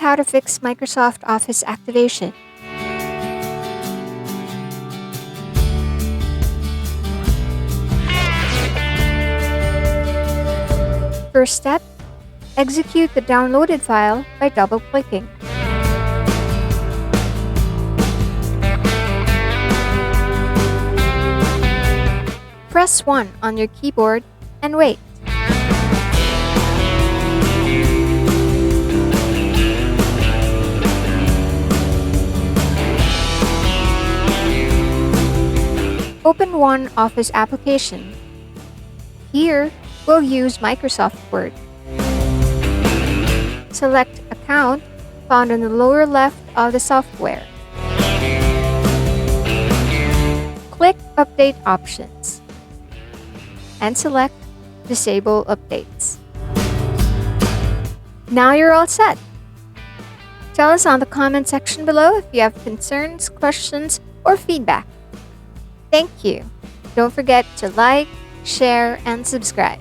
how to fix Microsoft Office activation. First step, execute the downloaded file by double-clicking. Press 1 on your keyboard and wait. Open one Office application. Here, we'll use Microsoft Word. Select Account found in the lower left of the software. Click Update Options and select Disable Updates. Now you're all set. Tell us on the comment section below if you have concerns, questions, or feedback. Thank you. Don't forget to like, share, and subscribe.